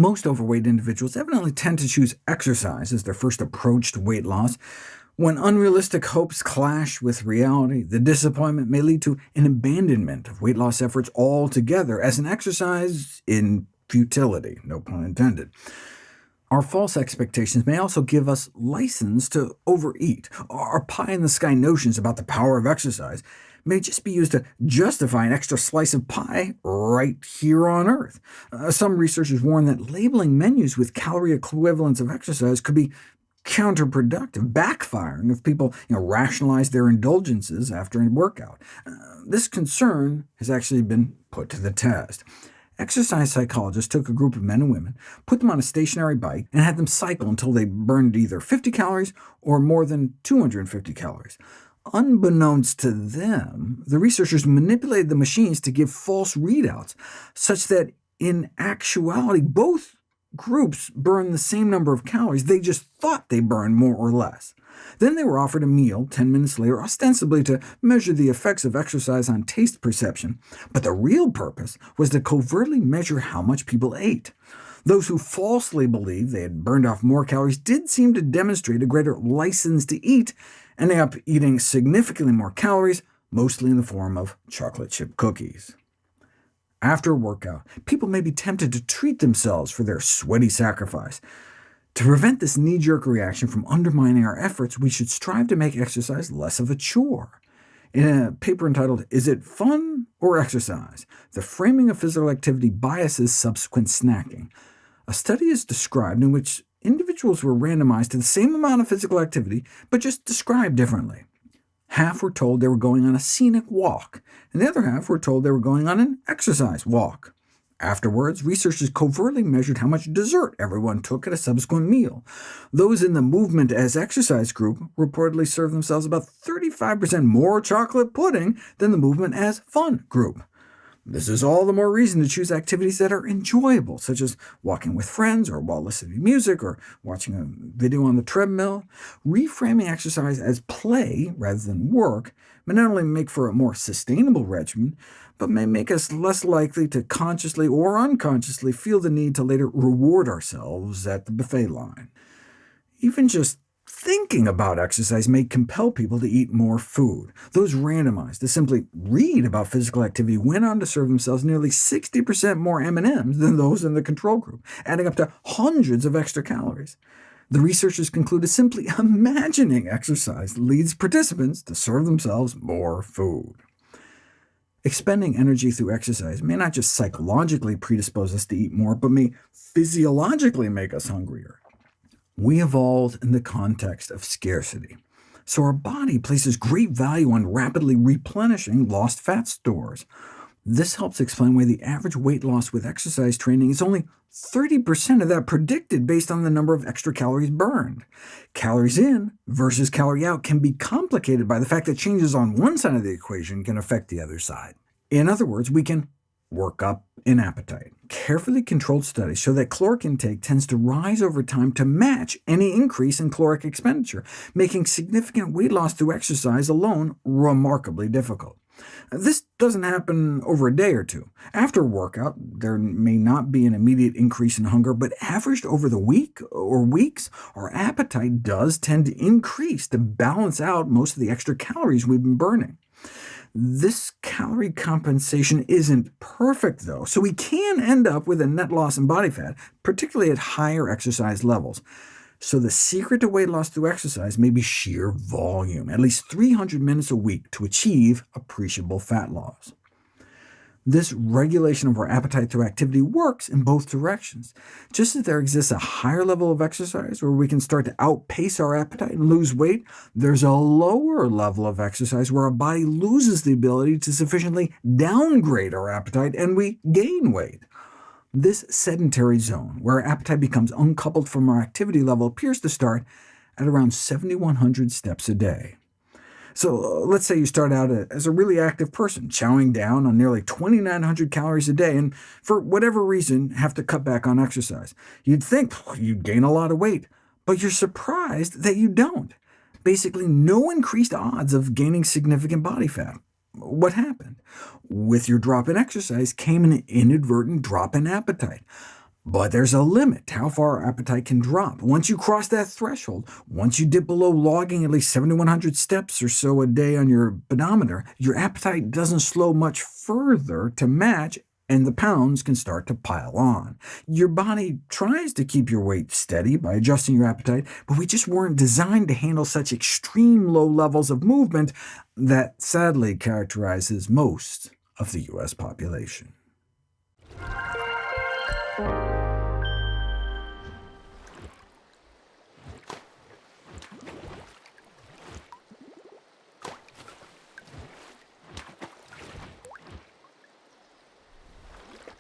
Most overweight individuals evidently tend to choose exercise as their first approach to weight loss. When unrealistic hopes clash with reality, the disappointment may lead to an abandonment of weight loss efforts altogether, as an exercise in futility, no pun intended. Our false expectations may also give us license to overeat. Our pie-in-the-sky notions about the power of exercise may just be used to justify an extra slice of pie right here on Earth. Some researchers warn that labeling menus with calorie equivalents of exercise could be counterproductive, backfiring if people rationalize their indulgences after a workout. This concern has actually been put to the test. Exercise psychologists took a group of men and women, put them on a stationary bike, and had them cycle until they burned either 50 calories or more than 250 calories. Unbeknownst to them, the researchers manipulated the machines to give false readouts, such that in actuality both groups burned the same number of calories. They just thought they burned more or less. Then they were offered a meal 10 minutes later, ostensibly to measure the effects of exercise on taste perception, but the real purpose was to covertly measure how much people ate. Those who falsely believed they had burned off more calories did seem to demonstrate a greater license to eat, ending up eating significantly more calories, mostly in the form of chocolate chip cookies. After a workout, people may be tempted to treat themselves for their sweaty sacrifice. To prevent this knee-jerk reaction from undermining our efforts, we should strive to make exercise less of a chore. In a paper entitled, "Is it Fun or Exercise? The Framing of Physical Activity Biases Subsequent Snacking," a study is described in which individuals were randomized to the same amount of physical activity, but just described differently. Half were told they were going on a scenic walk, and the other half were told they were going on an exercise walk. Afterwards, researchers covertly measured how much dessert everyone took at a subsequent meal. Those in the movement as exercise group reportedly served themselves about 35% more chocolate pudding than the movement as fun group. This is all the more reason to choose activities that are enjoyable, such as walking with friends, or while listening to music, or watching a video on the treadmill. Reframing exercise as play rather than work may not only make for a more sustainable regimen, but may make us less likely to consciously or unconsciously feel the need to later reward ourselves at the buffet line. Even just thinking about exercise may compel people to eat more food. Those randomized to simply read about physical activity went on to serve themselves nearly 60% more M&Ms than those in the control group, adding up to hundreds of extra calories. The researchers concluded simply imagining exercise leads participants to serve themselves more food. Expending energy through exercise may not just psychologically predispose us to eat more, but may physiologically make us hungrier. We evolved in the context of scarcity, so our body places great value on rapidly replenishing lost fat stores. This helps explain why the average weight loss with exercise training is only 30% of that predicted based on the number of extra calories burned. Calories in versus calorie out can be complicated by the fact that changes on one side of the equation can affect the other side. In other words, we can work up an appetite. Carefully controlled studies show that caloric intake tends to rise over time to match any increase in caloric expenditure, making significant weight loss through exercise alone remarkably difficult. This doesn't happen over a day or two. After a workout, there may not be an immediate increase in hunger, but averaged over the week or weeks, our appetite does tend to increase to balance out most of the extra calories we've been burning. This calorie compensation isn't perfect, though, so we can end up with a net loss in body fat, particularly at higher exercise levels. So the secret to weight loss through exercise may be sheer volume, at least 300 minutes a week to achieve appreciable fat loss. This regulation of our appetite through activity works in both directions. Just as there exists a higher level of exercise where we can start to outpace our appetite and lose weight, there's a lower level of exercise where our body loses the ability to sufficiently downgrade our appetite and we gain weight. This sedentary zone, where our appetite becomes uncoupled from our activity level, appears to start at around 7,100 steps a day. So let's say you start out as a really active person, chowing down on nearly 2,900 calories a day, and for whatever reason have to cut back on exercise. You'd think you'd gain a lot of weight, but you're surprised that you don't. Basically no increased odds of gaining significant body fat. What happened? With your drop in exercise came an inadvertent drop in appetite. But there's a limit to how far our appetite can drop. Once you cross that threshold, once you dip below logging at least 7,100 steps or so a day on your pedometer, your appetite doesn't slow much further to match, and the pounds can start to pile on. Your body tries to keep your weight steady by adjusting your appetite, but we just weren't designed to handle such extreme low levels of movement that sadly characterizes most of the U.S. population.